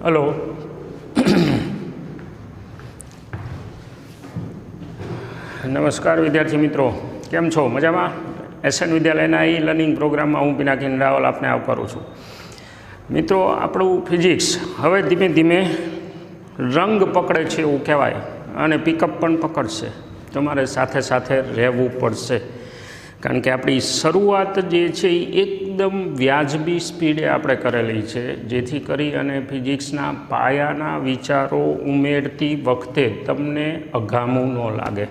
Hello. નમસ્કાર વિદ્યાર્થી મિત્રો, કેમ છો? મજામાં? એસએન વિદ્યાલયના ઈ લર્નિંગ પ્રોગ્રામમાં હું પિનાકીન રાવલ આપને આવકારું છું. મિત્રો, આપણું ફિઝિક્સ હવે ધીમે ધીમે રંગ પકડે છે એવું કહેવાય, અને પિકઅપ પણ પકડશે. તમારે સાથે સાથે રહેવું પડશે, કારણ કે આપણી શરૂઆત જે છે એ એકદમ વ્યાજબી સ્પીડે આપણે કરેલી છે, જેથી કરી અને ફિઝિક્સના પાયાના વિચારો ઉમેરતી વખતે તમને અઘામું ન લાગે.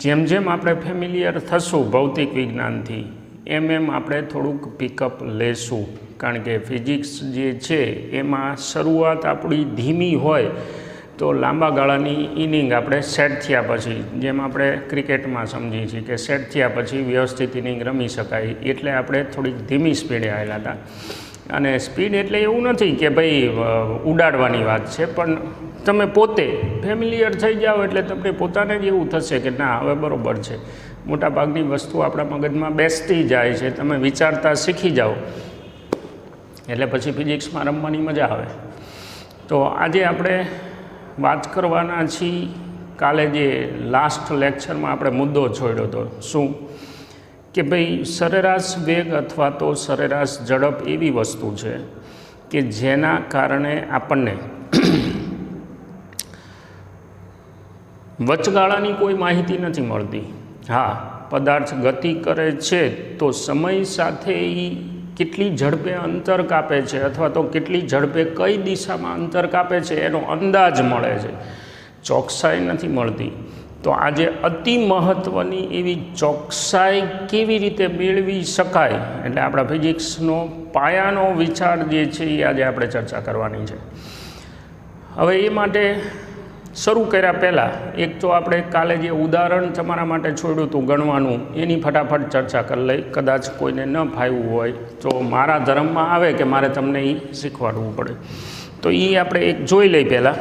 જેમ જેમ આપણે ફેમિલિયર થશું ભૌતિક વિજ્ઞાનથી, એમ આપણે થોડુંક પિકઅપ લેશું, કારણ કે ફિઝિક્સ જે છે એમાં શરૂઆત આપણી ધીમી હોય તો લાંબા ગાળાની ઇનિંગ આપણે સેટ થયા પછી, જેમ આપણે ક્રિકેટમાં સમજીએ છીએ કે સેટ થયા પછી વ્યવસ્થિત ઇનિંગ રમી શકાય, એટલે આપણે થોડીક ધીમી સ્પીડે આવેલા હતા. અને સ્પીડ એટલે એવું નથી કે ભાઈ ઉડાડવાની વાત છે, પણ તમે પોતે ફેમિલિયર થઈ જાઓ એટલે તમને પોતાને જ એવું થશે કે ના, હવે બરાબર છે. મોટાભાગની વસ્તુ આપણા મગજમાં બેસતી જાય છે, તમે વિચારતા શીખી જાઓ એટલે પછી ફિઝિક્સમાં રમવાની મજા આવે. તો આજે આપણે વાત કરવાના છીએ, કાલે જે લાસ્ટ લેક્ચરમાં આપણે મુદ્દો છોડ્યો હતો, શું કે ભાઈ સરેરાશ વેગ અથવા તો સરેરાશ ઝડપ એવી વસ્તુ છે કે જેના કારણે આપણને વચગાળાની કોઈ માહિતી નથી મળતી. હા, પદાર્થ ગતિ કરે છે તો સમય સાથે એ કેટલી ઝડપે અંતર કાપે છે અથવા તો કેટલી ઝડપે કઈ દિશામાં અંતર કાપે છે એનો અંદાજ મળે છે, ચોકસાઈ નથી મળતી. તો આજે અતિ મહત્ત્વની એવી ચોકસાઈ કેવી રીતે મેળવી શકાય, એટલે આપણા ફિઝિક્સનો પાયાનો વિચાર જે છે એ આજે આપણે ચર્ચા કરવાની છે. હવે એ માટે શરૂ કર્યા પહેલાં એક તો આપણે કાલે જે ઉદાહરણ તમારા માટે છોડ્યું હતું ગણવાનું, એની ફટાફટ ચર્ચા કરી લઈ. કદાચ કોઈને ન ફાવ્યું હોય તો મારા ધર્મમાં આવે કે મારે તમને એ શીખવાડવું પડે, તો એ આપણે એક જોઈ લઈ પહેલાં.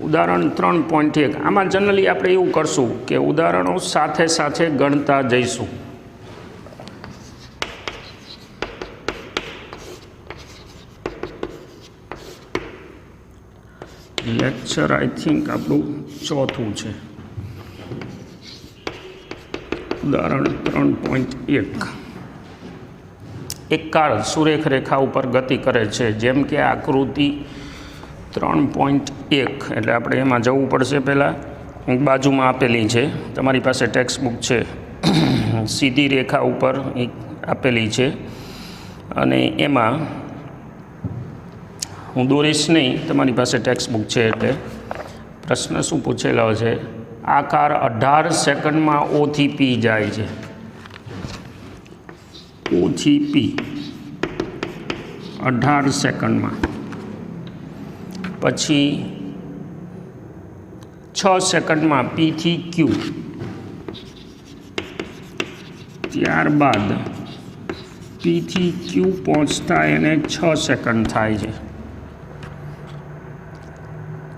ઉદાહરણ 3.1. આમાં જનરલી આપણે એવું કરશું કે ઉદાહરણો સાથે સાથે ગણતા જઈશું. લેક્ચર આઈ થિંક આપણું ચોથું છે. ઉદાહરણ 3.1. એક કાર સુરેખ રેખા ઉપર ગતિ કરે છે, જેમ કે આકૃતિ 3.1. એટલે આપણે એમાં જવું પડશે. પહેલાં એક બાજુમાં આપેલી છે, તમારી પાસે ટેક્સ્ટ બુક છે, સીધી રેખા ઉપર એક આપેલી છે, અને એમાં હું દોરીશ નહીં, તમારી પાસે ટેક્સ્ટ બુક છે. એટલે પ્રશ્ન શું પૂછેલો છે? આ કાર 18 સેકન્ડમાં O થી P જાય છે. O થી P 18 સેકન્ડમાં. પછી 6 સેકન્ડમાં P થી Q. ત્યારબાદ P થી Q પહોંચતા એને 6 સેકન્ડ થાય છે.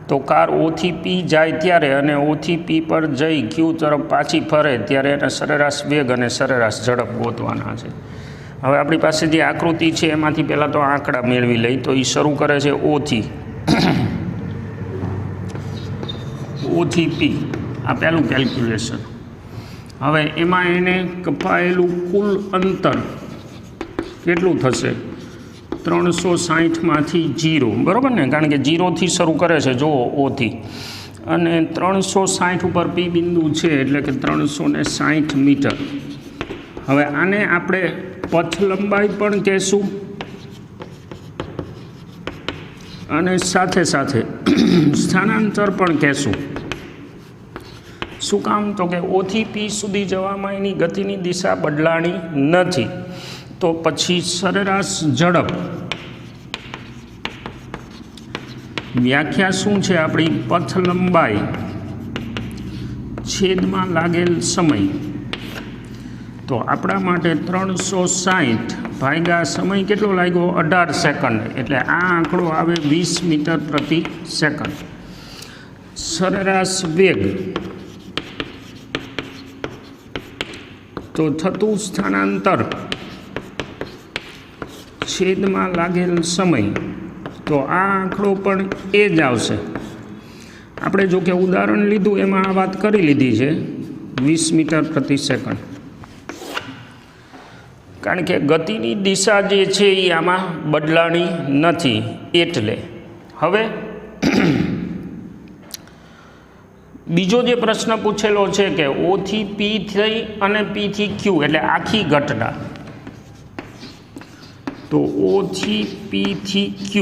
તો કાર O થી P જાય ત્યારે અને O થી P પર જઈ Q તરફ પાછી ફરે ત્યારે એને સરેરાશ વેગ અને સરેરાશ ઝડપ ગોતવાના છે. હવે આપણી પાસે જે આકૃતિ છે એમાંથી પહેલાં તો આંકડા મેળવી લઈ. તો એ શરૂ કરે છે O થી. O થી P, આ પહેલું કેલ્ક્યુલેશન. હવે એમાં એને કપાયેલું કુલ અંતર કેટલું થશે? 360માંથી 0, બરાબર ને? કારણ કે 0થી શરૂ કરે છે, જુઓ, O થી, અને 360 ઉપર P બિંદુ છે, એટલે કે 360 મીટર. હવે આને આપણે પથ લંબાઈ પણ કહેશું, અને સાથે સાથે સ્થાનાંતર પણ કહેશું. શું કામ? તો કે O થી P સુધી જવામાં એની ગતિની દિશા બદલાણી નથી. તો પછી સરેરાશ ઝડપ વ્યાખ્યા શું છે આપણી? પથ લંબાઈ છેદમાં લાગેલ સમય. તો આપણા માટે 360 ભાગ્યા સમય કેટલો લાગ્યો? 18 સેકન્ડ. એટલે આ આંકડો આવે 20 મીટર પ્રતિ સેકન્ડ. સરેરાશ વેગ તો થતું સ્થાનાંતર છેદમાં લાગેલ સમય, તો આ આંકડો પણ એ જ આવશે. આપણે જો કે ઉદાહરણ લીધું એમાં આ વાત કરી લીધી છે 20 મીટર પ્રતિ સેકન્ડ, કારણ કે ગતિની દિશા જે છે એ આમાં બદલાણી નથી. એટલે હવે બીજો જે પ્રશ્ન પૂછેલો છે કે O થી P થઈ અને P થી Q એટલે આખી ઘટના, તો O થી P થી Q,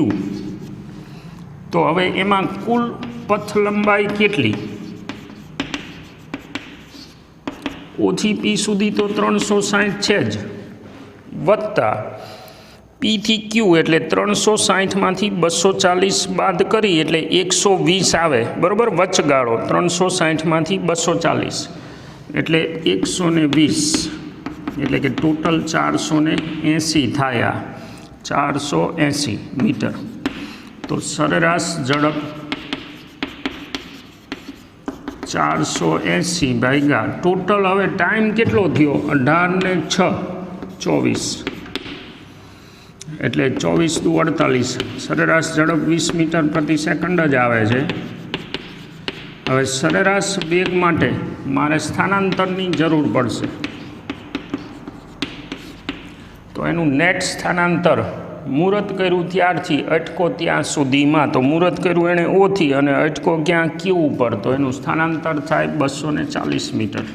તો હવે એમાં કુલ પથ લંબાઈ કેટલી? O થી P સુધી તો 360 છે જ, વત્તા P થી Q એટલે 360માંથી 240 બાદ કરી એટલે 120 આવે, બરાબર. વચગાળો 360માંથી 240 એટલે 120, એટલે કે ટોટલ 480 થયા, 480 મીટર. તો સરેરાશ ઝડપ 480 ભાગ્યા ટોટલ. હવે ટાઈમ કેટલો થયો? 18 ને 6 24, એટલે 24 દુ 48. સરેરાશ ઝડપ 20 મીટર પ્રતિ સેકન્ડ જ આવે છે. હવે સરેરાશ વેગ માટે મારે સ્થાનાંતરની જરૂર પડશે, તો એનું નેટ સ્થાનાંતર મુહૂર્ત કર્યું ત્યારથી અટકો ત્યાં સુધીમાં, તો મુહૂર્ત કર્યું એણે O થી અને અટકો ક્યાં Q ઉપર, તો એનું સ્થાનાંતર થાય 240 મીટર.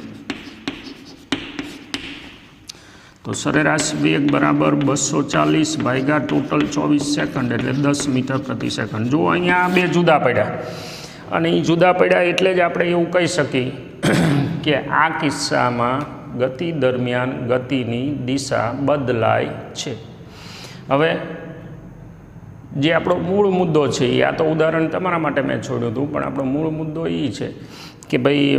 તો સરેરાશ વેગ બરાબર 240 ભાગ્યા ટોટલ 24 સેકન્ડ એટલે 10 મીટર પ્રતિ સેકન્ડ. જો અહીંયા બે જુદા પડ્યા, અને એ જુદા પડ્યા એટલે જ આપણે એવું કહી શકીએ કે આ કિસ્સામાં ગતિ દરમિયાન ગતિની દિશા બદલાય છે. હવે જે આપણો મૂળ મુદ્દો છે એ, આ તો ઉદાહરણ તમારા માટે મેં છોડ્યું હતું, પણ આપણો મૂળ મુદ્દો એ છે કે ભાઈ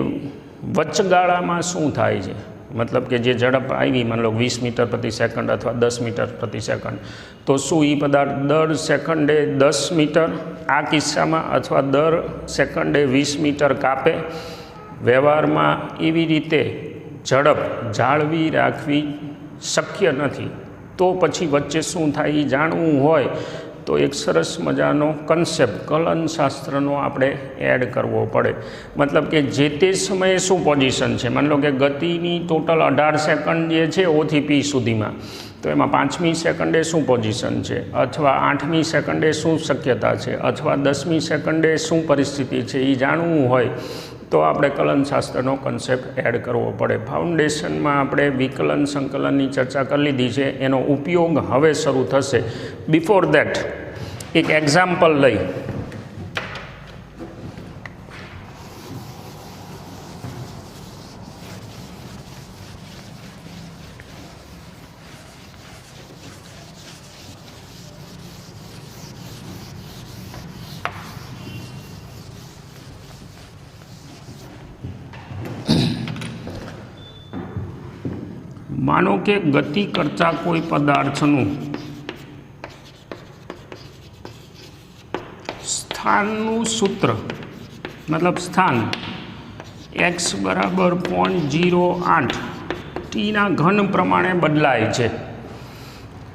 વચગાળામાં શું થાય છે. મતલબ કે જે ઝડપ આવી, માની લો 20 મીટર પ્રતિ સેકન્ડ અથવા 10 મીટર પ્રતિ સેકન્ડ, તો શું એ પદાર્થ દર સેકન્ડે 10 મીટર આ કિસ્સામાં અથવા દર સેકન્ડે 20 મીટર કાપે? વ્યવહારમાં એવી રીતે ઝડપ જાળવી રાખવી શક્ય નથી. તો પછી વચ્ચે શું થાય એ જાણવું હોય તો એક સરસ મજાનો કન્સેપ્ટ કલનશાસ્ત્રનો આપણે એડ કરવો પડે. મતલબ કે જે તે સમયે શું પોઝિશન છે, માની લો કે ગતિની ટોટલ 18 સેકન્ડ જે છે O થી P સુધીમાં, તો એમાં 5મી સેકન્ડે શું પોઝિશન છે, અથવા 8મી સેકન્ડે શું શક્યતા છે, અથવા 10મી સેકન્ડે શું પરિસ્થિતિ છે, એ જાણવું હોય તો આપણે કલનશાસ્ત્રનો કન્સેપ્ટ એડ કરવો પડે. ફાઉન્ડેશનમાં આપણે વિકલન સંકલનની ચર્ચા કરી લીધી છે, એનો ઉપયોગ હવે શરૂ થશે. બિફોર દેટ એક એક્ઝામ્પલ લઈ, માનો કે ગતિ કરતા કોઈ પદાર્થનું સ્થાનનું સૂત્ર, મતલબ સ્થાન x બરાબર 0.08 ટીના ઘન પ્રમાણે બદલાય છે.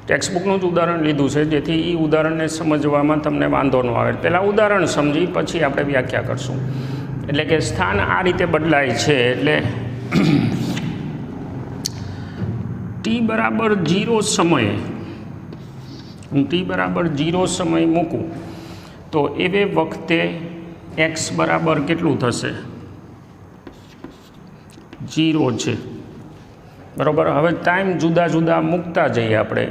ટેક્સ્ટબુકનું જ ઉદાહરણ લીધું છે, જેથી એ ઉદાહરણને સમજવામાં તમને વાંધો ન આવે. પહેલાં ઉદાહરણ સમજી પછી આપણે વ્યાખ્યા કરશું. એટલે કે સ્થાન આ રીતે બદલાય છે, એટલે ટી બરાબર 0 સમયે, હું ટી બરાબર 0 સમય મૂકું તો એવે વખતે એક્સ બરાબર કેટલું થશે? 0 છે, બરાબર. હવે ટાઈમ જુદા જુદા મૂકતા જઈએ આપણે,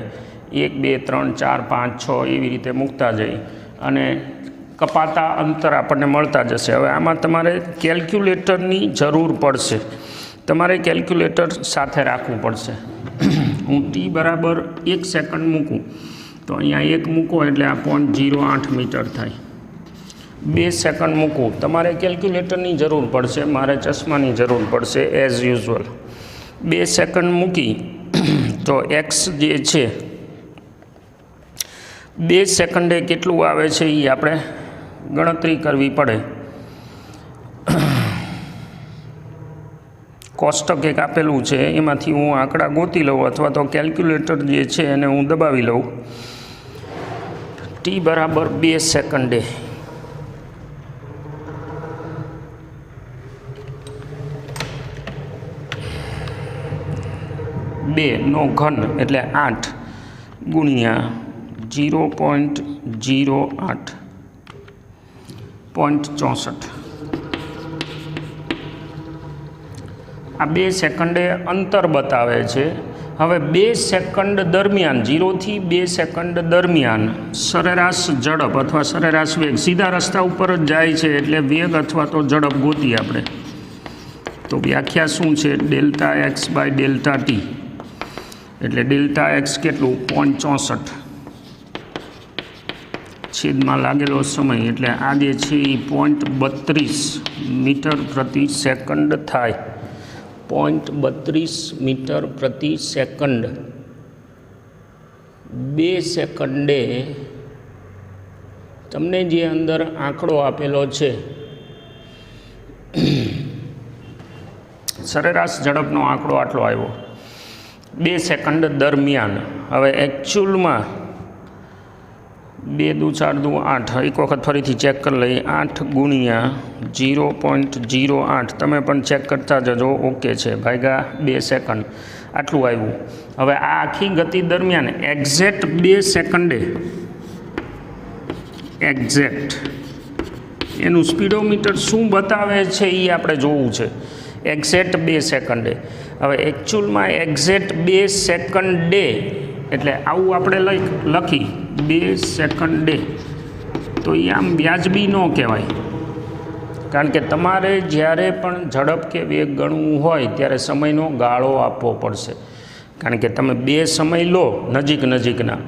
1 2 3 4 5 6 એવી રીતે મૂકતા જઈએ અને કપાતા અંતર આપણને મળતા જશે. હવે આમાં તમારે કેલ્ક્યુલેટરની જરૂર પડશે, તમારે કેલ્ક્યુલેટર સાથે રાખવું પડશે. હું ટી બરાબર 1 સેકન્ડ મૂકું તો અહીંયા 1 મૂકો એટલે આ 0.08 મીટર થાય. 2 સેકન્ડ મૂકું, તમારે કેલ્ક્યુલેટરની જરૂર પડશે, મારે ચશ્માની જરૂર પડશે એઝ યુઝ્યુઅલ. 2 સેકન્ડ મૂકી તો એક્સ જે છે 2 સેકન્ડે કેટલું આવે છે એ આપણે ગણતરી કરવી પડે. કોષ્ટક એક આપેલું છે, એમાંથી હું આંકડા ગોતી લઉં અથવા તો કેલ્ક્યુલેટર જે છે એને હું દબાવી લઉં. ટી બરાબર 2 સેકન્ડે બે નો ઘન એટલે 8 ગુણ્યા 0.08.64 આ 2 સેકન્ડે અંતર બતાવે છે. હવે 2 સેકન્ડ દરમિયાન 0 થી 2 સેકન્ડ દરમિયાન સરેરાશ ઝડપ અથવા સરેરાશ વેગ સીધા રસ્તા ઉપર જ જાય છે એટલે વેગ અથવા તો ઝડપ ગોતી આપણે. તો વ્યાખ્યા શું છે? Delta x by delta T એટલે ડેલ્ટા એક્સ કેટલું 0.64 છેદમાં લાગેલો સમય એટલે આ જે છે એ 0.32 મીટર પ્રતિ સેકન્ડ થાય. 0.32 મીટર પ્રતિ સેકન્ડ 2 સેકન્ડે તમને જે અંદર આંકડો આપેલો છે સરેરાશ ઝડપનો આંકડો આટલો આવ્યો 2 સેકન્ડ દરમિયાન. હવે એકચ્યુઅલમાં 2 દુ 4 દુ 8 એક વખત ફરીથી ચેક કરી લઈએ. 8 ગુણ્યા 0.08 તમે પણ ચેક કરતા જજો. ઓકે છે ભાગ્યા 2 સેકન્ડ આટલું આવ્યું. હવે આ આખી ગતિ દરમિયાન એક્ઝેક્ટ 2 સેકન્ડે એક્ઝેક્ટ એનું સ્પીડોમીટર શું બતાવે છે એ આપણે જોવું છે. એક્ઝેક્ટ 2 સેકન્ડે. હવે એકચ્યુઅલમાં એક્ઝેક્ટ 2 સેકન્ડે એટલે આવું આપણે લખી 2 સેકન્ડે તો એ આમ વ્યાજબી ન કહેવાય. કારણ કે તમારે જ્યારે પણ ઝડપ કે વેગ ગણવું હોય ત્યારે સમયનો ગાળો આપવો પડશે. કારણ કે તમે 2 સમય લો નજીકના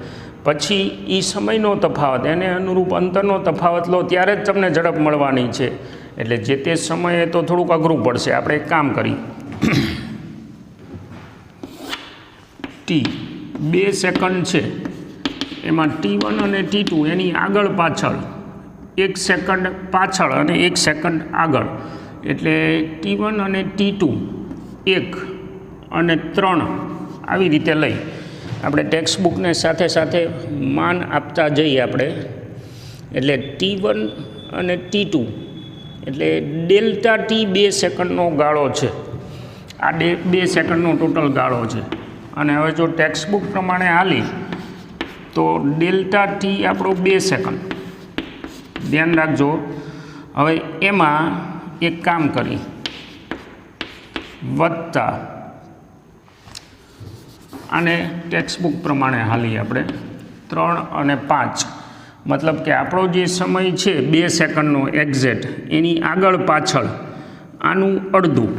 પછી એ સમયનો તફાવત એને અનુરૂપ અંતરનો તફાવત લો ત્યારે જ તમને ઝડપ મળવાની છે. એટલે જે તે સમયે તો થોડુંક અઘરું પડશે. આપણે એક કામ કરી ટી 2 સેકન્ડ છે એમાં T1 અને T2 એની આગળ પાછળ 1 સેકન્ડ પાછળ અને 1 સેકન્ડ આગળ એટલે T1 અને T2 1 અને 3 આવી રીતે લઈ આપણે ટેક્સ્ટ બુકને સાથે સાથે માન આપતા જઈએ આપણે. એટલે T1 અને T2 એટલે ડેલ્ટા ટી 2 સેકન્ડનો ગાળો છે. આ 2 સેકન્ડનો ટોટલ ગાળો છે. અને હવે જો ટેક્સ્ટ બુક પ્રમાણે હાલી તો ડેલ્ટા ટી આપણો 2 સેકન્ડ ધ્યાન રાખજો. હવે એમાં એક કામ કરી વત્તા અને ટેક્સ્ટ બુક પ્રમાણે હાલી આપણે 3 અને 5 મતલબ કે આપણો જે સમય છે 2 સેકન્ડનો એક્ઝેક્ટ એની આગળ પાછળ આનું અડધું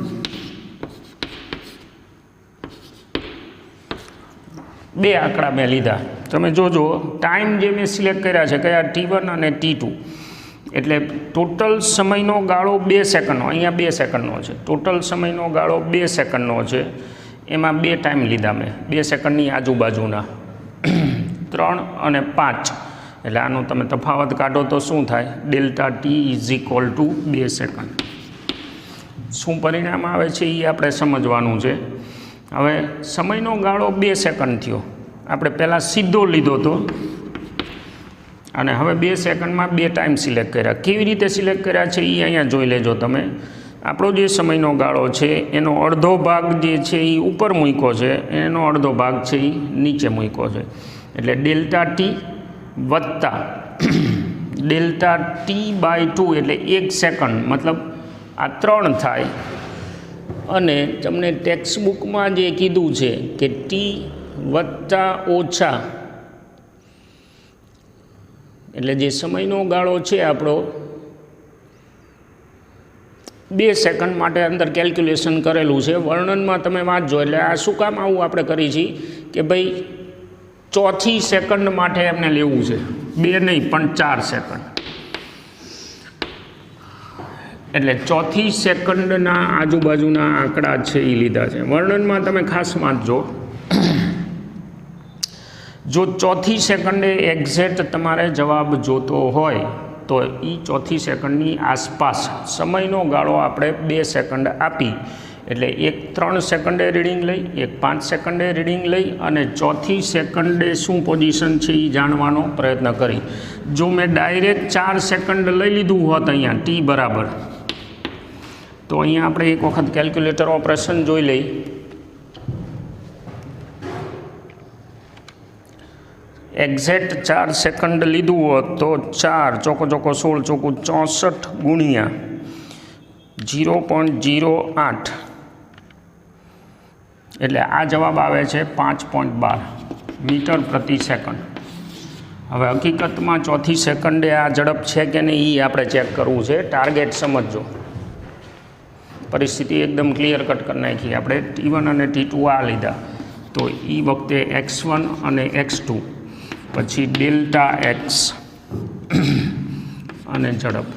2 આંકડા મેં લીધા. તમે જોજો ટાઈમ જે મેં સિલેક્ટ કર્યા છે કયા T1 અને T2 એટલે ટોટલ સમયનો ગાળો 2 સેકન્ડનો અહીંયા 2 સેકન્ડનો છે. ટોટલ સમયનો ગાળો 2 સેકન્ડનો છે. એમાં 2 ટાઈમ લીધા મેં 2 સેકન્ડની આજુબાજુના 3 અને 5 એટલે આનો તમે તફાવત કાઢો તો શું થાય? Delta T is equal two 2 second. શું પરિણામ આવે છે એ આપણે સમજવાનું છે. હવે સમયનો ગાળો 2 સેકન્ડ થયો. આપણે પહેલાં સીધો લીધો હતો અને હવે 2 સેકન્ડમાં 2 ટાઈમ સિલેક્ટ કર્યા. કેવી રીતે સિલેક્ટ કર્યા છે એ અહીંયા જોઈ લેજો તમે. આપણો જે સમયનો ગાળો છે એનો અડધો ભાગ જે છે એ ઉપર મૂક્યો છે, એનો અડધો ભાગ છે એ નીચે મૂક્યો છે. એટલે ડેલ્ટા ટી વત્તા ડેલ્ટા ટી બાય 2 એટલે 1 સેકન્ડ મતલબ આ 3 થાય. અને તમને ટેક્સ્ટ બુકમાં જે કીધું છે કે ટી વત્તા ઓછા એટલે જે સમયનો ગાળો છે આપણો 2 સેકન્ડ માટે અંદર કેલ્ક્યુલેશન કરેલું છે. વર્ણનમાં તમે વાંચજો. એટલે આ શું કામ આવું આપણે કરી છીએ કે ભાઈ ચોથી સેકન્ડ માટે એમને લેવું છે 2 નહીં પણ 4 સેકન્ડ. એટલે ચોથી સેકન્ડના આજુબાજુના આંકડા છે એ લીધા છે. વર્ણનમાં તમે ખાસ વાંચજો. જો ચોથી સેકન્ડે એક્ઝેક્ટ તમારે જવાબ જોતો હોય તો એ ચોથી સેકન્ડની આસપાસ સમયનો ગાળો આપણે 2 સેકન્ડ આપી એટલે એક 3 સેકન્ડે રીડિંગ લઈ, એક 5 સેકન્ડે રીડિંગ લઈ અને ચોથી સેકન્ડે શું પોઝિશન છે એ જાણવાનો પ્રયત્ન કરી. જો મેં ડાયરેક્ટ 4 સેકન્ડ લઈ લીધું હોત અહીંયા ટી બરાબર, તો અહીંયા આપણે એક વખત કેલ્ક્યુલેટર ઓપરેશન જોઈ લઈ. એક્ઝેક્ટ 4 સેકન્ડ લીધું હોત તો 4 ચોકો 16 ચોખ્ખું 64 ગુણ્યા 0.08 એટલે આ જવાબ આવે છે 5.12 મીટર પ્રતિ સેકન્ડ. હવે હકીકતમાં ચોથી સેકન્ડે આ ઝડપ છે કે નહીં એ આપણે ચેક કરવું છે. ટાર્ગેટ સમજો, પરિસ્થિતિ એકદમ ક્લિયર કટ કરી નાખી. આપણે T1 અને T2 આ લીધા, તો એ વખતે x1 અને x2, પછી ડેલ્ટા એક્સ અને ઝડપ.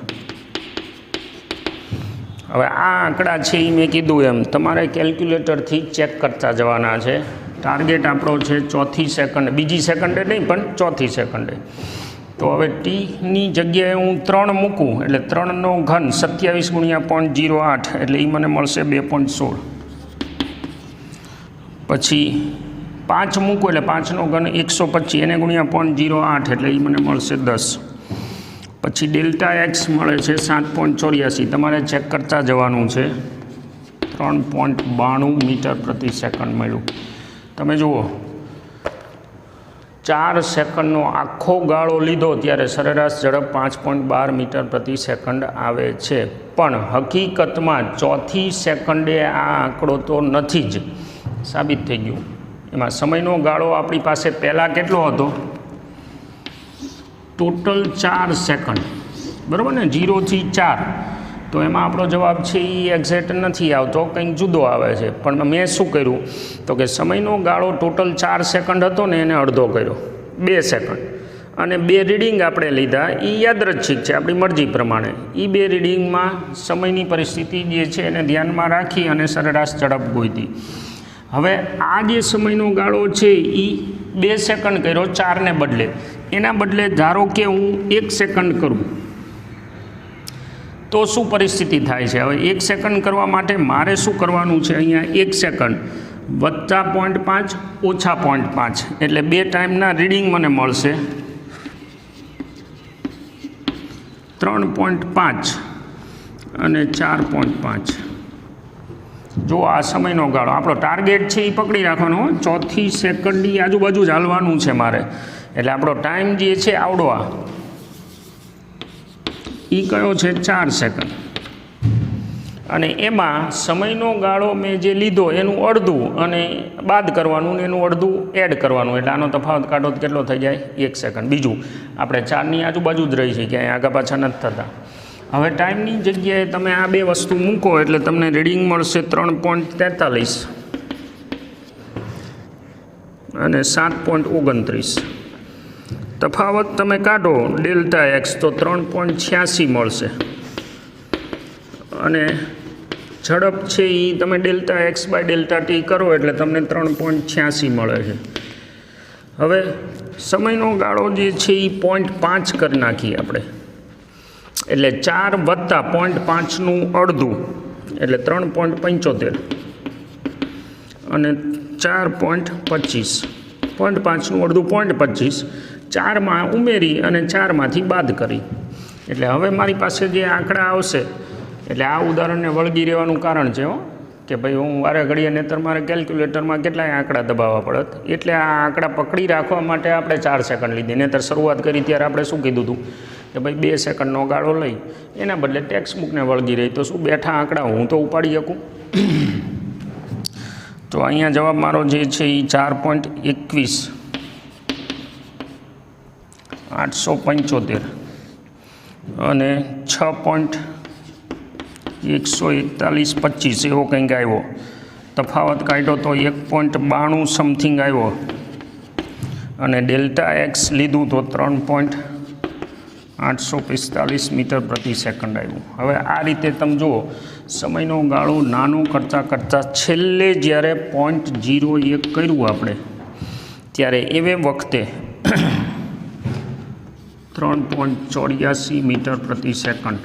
હવે આ આંકડા છે એ મેં કીધું એમ તમારે કેલ્ક્યુલેટરથી ચેક કરતા જવાના છે. ટાર્ગેટ આપણો છે ચોથી સેકન્ડ, બીજી સેકન્ડે નહીં પણ ચોથી સેકન્ડે. તો હવે ટીની જગ્યાએ હું 3 મૂકું એટલે 3નો ઘન 27 ગુણ્યા 0.08 એટલે એ મને મળશે 2.16. પછી 5 મૂકું એટલે 5નો ઘન 125 એને ગુણ્યા 0.08 એટલે એ મને મળશે 10. પછી ડેલ્ટા એક્સ મળે છે 7.84. તમારે ચેક કરતા જવાનું છે. 3.92 મીટર પ્રતિ સેકન્ડ મળ્યું. તમે જુઓ 4 સેકન્ડનો આખો ગાળો લીધો ત્યારે સરેરાશ ઝડપ 5.12 મીટર પ્રતિ સેકન્ડ આવે છે. પણ હકીકતમાં ચોથી સેકન્ડે આ આંકડો તો નથી જ, સાબિત થઈ ગયું. એમાં સમયનો ગાળો આપણી પાસે પહેલાં કેટલો હતો? ટોટલ 4 સેકન્ડ, બરાબર ને, 0 થી 4. તો એમાં આપણો જવાબ છે એ એક્ઝેક્ટ નથી આવતો, કંઈક જુદો આવે છે. પણ મેં શું કર્યું તો કે સમયનો ગાળો ટોટલ 4 સેકન્ડ હતો ને એને અડધો કર્યો, 2 સેકન્ડ. અને 2 રીડિંગ આપણે લીધા એ યાદરચ્છિક છે, આપણી મરજી પ્રમાણે. એ 2 રીડિંગમાં સમયની પરિસ્થિતિ જે છે એને ધ્યાનમાં રાખી અને સરેરાશ ઝડપ ગોતી. હવે આ જે સમયનો ગાળો છે એ 2 સેકન્ડ કર્યો 4ને બદલે. એના બદલે ધારો કે હું 1 સેકન્ડ કરું તો શું પરિસ્થિતિ થાય છે? હવે 1 સેકન્ડ કરવા માટે મારે શું કરવાનું છે? અહીંયા 1 સેકન્ડ વત્તા 0.5 ઓછા 0.5 એટલે 2 ટાઈમના રીડિંગ મને મળશે 3.5 અને 4.5. જો આ સમયનો ગાળો આપણો ટાર્ગેટ છે એ પકડી રાખવાનો, ચોથી સેકન્ડની આજુબાજુ જ હાલવાનું છે મારે. એટલે આપણો ટાઈમ જે છે આવડો આ એ કયો છે 4 સેકન્ડ. અને એમાં સમયનો ગાળો મેં જે લીધો એનું અડધું અને બાદ કરવાનું ને એનું અડધું એડ કરવાનું. એટલે આનો તફાવત કાઢો તો કેટલો થઈ જાય? 1 સેકન્ડ. બીજું આપણે 4ની આજુબાજુ જ રહી છે, ક્યાંય આગા પાછા નથી થતા. હવે ટાઈમની જગ્યાએ તમે આ 2 વસ્તુ મૂકો એટલે તમને રીડિંગ મળશે 3.43 અને 7.29. તફાવત તમે કાઢો ડેલ્ટા એક્સ તો 3.86 મળશે. અને ઝડપ છે એ તમે delta x by delta t કરો એટલે તમને 3.86 મળે છે. હવે સમયનો ગાળો જે છે એ 0.5 કરી નાખીએ આપણે, એટલે 4 વત્તા 0.5નું અડધું એટલે 3.75 અને 4.25. 0.5નું અડધું 0.25 4માં ઉમેરી અને 4માંથી બાદ કરી. એટલે હવે મારી પાસે જે આંકડા આવશે, એટલે આ ઉદાહરણને વળગી રહેવાનું કારણ છે કે ભાઈ હું વારે ઘડીએ નહીતર મારે કેલ્ક્યુલેટરમાં કેટલાય આંકડા દબાવવા પડત. એટલે આ આંકડા પકડી રાખવા માટે આપણે 4 સેકન્ડ લીધી. નહીતર શરૂઆત કરી ત્યારે આપણે શું કીધું હતું કે ભાઈ 2 સેકન્ડનો ગાળો લઈ એના બદલે ટેક્સ્ટ બુકને વળગી રહી તો શું બેઠા આંકડા હું તો ઉપાડી શકું. તો અહીંયા જવાબ મારો જે છે એ 4.21 875 અને 6.14125 એવો કંઈક આવ્યો. તફાવત કાઢ્યો તો 1.92 સમથિંગ આવ્યો અને ડેલ્ટા એક્સ લીધું તો 3.845 મીટર પ્રતિ સેકન્ડ આવ્યું. હવે આ રીતે તમે જુઓ સમયનો ગાળો નાનો કરતાં છેલ્લે જ્યારે 0.01 કર્યું આપણે ત્યારે એવે વખતે 3.84 મીટર પ્રતિ સેકન્ડ.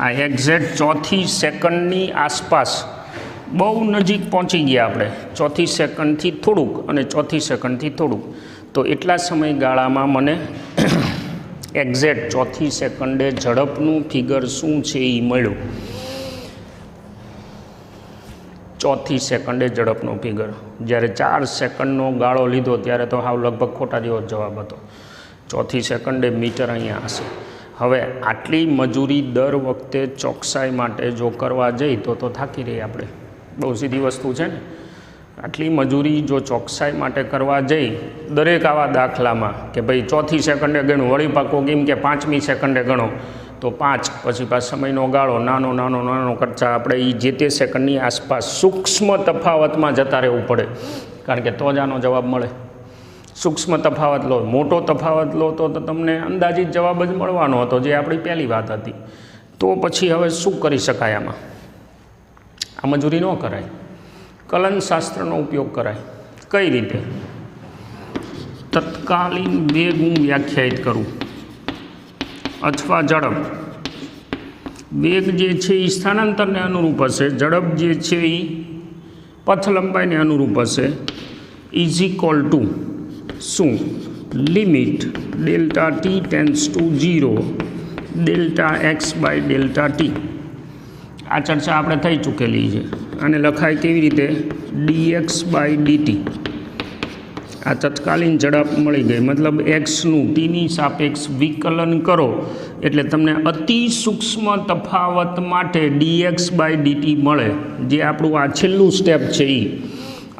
આ એક્ઝેક્ટ ચોથી સેકન્ડની આસપાસ બહુ નજીક પહોંચી ગયા આપણે, ચોથી સેકન્ડથી થોડુંક અને ચોથી સેકન્ડથી થોડુંક. તો એટલા સમયગાળામાં મને એક્ઝેક્ટ ચોથી સેકન્ડે ઝડપનું ફિગર શું છે એ મળ્યું. ચોથી સેકન્ડે ઝડપનો ફિગર. જ્યારે 4 સેકન્ડનો ગાળો લીધો ત્યારે તો હાવ લગભગ ખોટા જેવો જવાબ હતો. ચોથી સેકન્ડે મીટર અહીંયા હશે. હવે આટલી મજૂરી દર વખતે ચોકસાઈ માટે જો કરવા જઈ તો થાકી રહીએ આપણે. બહુ સીધી વસ્તુ છે ને. આટલી મજૂરી જો ચોકસાઈ માટે કરવા જઈ દરેક આવા દાખલામાં કે ભાઈ ચોથી સેકન્ડે ગણું, વળી પાકો કેમ કે 5મી સેકન્ડે ગણો તો 5, પછી પાછો સમયનો ગાળો નાનો નાનો નાનો કરતા આપણે એ જે તે સેકન્ડની આસપાસ સૂક્ષ્મ તફાવતમાં જતા રહેવું પડે, કારણ કે તો જ આનો જવાબ મળે. સૂક્ષ્મ તફાવત લો, મોટો તફાવત લો તો તમને અંદાજિત જવાબ જ મળવાનો હતો, જે આપણી પહેલી વાત હતી. તો પછી હવે શું કરી શકાય આમાં? આ મજૂરી ન કરાય, કલનશાસ્ત્રનો ઉપયોગ કરાય. કઈ રીતે? તત્કાલીન વેગ હું વ્યાખ્યાયિત કરું અથવા ઝડપ. વેગ જે છે એ સ્થાનાંતરને અનુરૂપ હશે, ઝડપ જે છે એ પથ લંબાઈને અનુરૂપ હશે. ઇઝ ઇક્વલ ટુ શું? Limit delta t tends to 0 delta x by delta t. આ ચર્ચા આપણે થઈ ચૂકેલી છે. આને લખાય કેવી રીતે? dx by dt. આ તત્કાલીન ઝડપ મળી ગઈ, મતલબ એક્સનું ટીની સાપેક્ષ વિકલન કરો એટલે તમને અતિ સૂક્ષ્મ તફાવત માટે dx બાય dt મળે, જે આપણું આ છેલ્લું સ્ટેપ છે એ.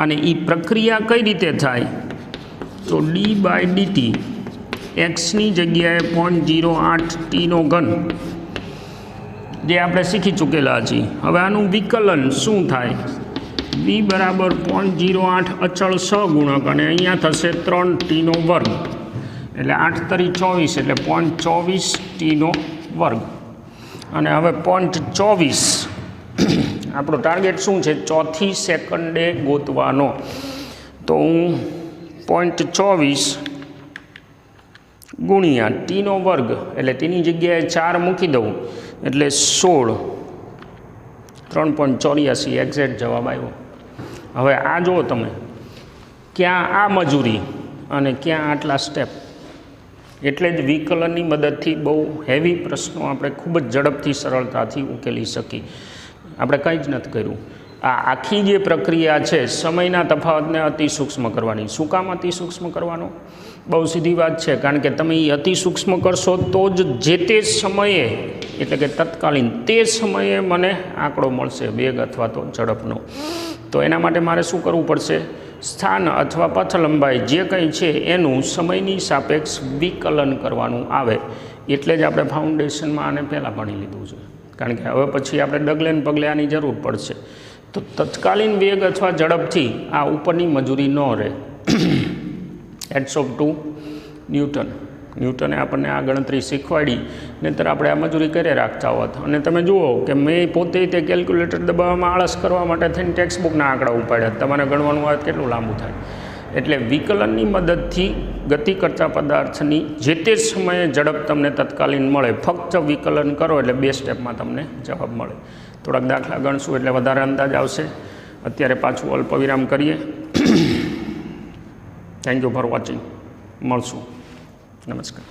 અને એ પ્રક્રિયા કઈ રીતે થાય? તો d બાય dt એક્સની જગ્યાએ 0.08 ટીનો ઘન, જે આપણે શીખી ચૂકેલા છીએ. હવે આનું વિકલન શું થાય? v બરાબર 0.08 અચળ સહગુણક અને અહીંયા થશે 3 ટીનો વર્ગ, એટલે 8 તરી 24 એટલે 0.24 ટીનો વર્ગ. અને હવે 0.24 આપણો ટાર્ગેટ શું છે? ચોથી સેકન્ડે ગોતવાનો. તો હું 0.24 ગુણ્યા ટીનો વર્ગ એટલે ટીની જગ્યાએ 4 મૂકી દઉં એટલે 16, 3.84 એક્ઝેક્ટ જવાબ આવ્યો. હવે આ જુઓ તમે, ક્યાં આ મજૂરી અને ક્યાં આટલા સ્ટેપ. એટલે જ વિકલનની મદદથી બહુ હેવી પ્રશ્નો આપણે ખૂબ જ ઝડપથી સરળતાથી ઉકેલી શકી. આપણે કંઈ જ નથી કર્યું. આ આખી જે પ્રક્રિયા છે સમયના તફાવતને અતિ સૂક્ષ્મ કરવાની. શું કામ અતિ સૂક્ષ્મ કરવાનો? બહુ સીધી વાત છે, કારણ કે તમે એ અતિ સૂક્ષ્મ કરશો તો જ જે તે સમયે, એટલે કે તત્કાલીન તે સમયે મને આંકડો મળશે વેગ અથવા તો ઝડપનો. તો એના માટે મારે શું કરવું પડશે? સ્થાન અથવા પથ લંબાઈ જે કંઈ છે એનું સમયની સાપેક્ષ વિકલન કરવાનું આવે. એટલે જ આપણે ફાઉન્ડેશનમાં આને પહેલાં ભણી લીધું છે, કારણ કે હવે પછી આપણે ડગલે ને પગલે આની જરૂર પડશે. તો તત્કાલીન વેગ અથવા ઝડપથી આ ઉપરની મજૂરી ન રહે. Heads off to Newton. ન્યૂટને આપણને આ ગણતરી શીખવાડી, નહીંતર આપણે આ મજૂરી કરે રાખતા હોત. અને તમે જુઓ કે મેં પોતે તે કેલ્ક્યુલેટર દબાવવામાં આળસ કરવા માટે થઈને ટેક્સ્ટ બુકના આંકડા ઉપાડ્યા. તમારે ગણવાનું આવે કેટલું લાંબુ થાય. એટલે વિકલનની મદદથી ગતિ કરતા પદાર્થની જે તે સમયે ઝડપ તમને તત્કાલીન મળે. ફક્ત વિકલન કરો એટલે 2 સ્ટેપમાં તમને જવાબ મળે. થોડાક દાખલા ગણશું એટલે વધારે અંદાજ આવશે. અત્યારે પાછું અલ્પ વિરામ કરીએ. Thank you for watching. મળશું. નમસ્કાર.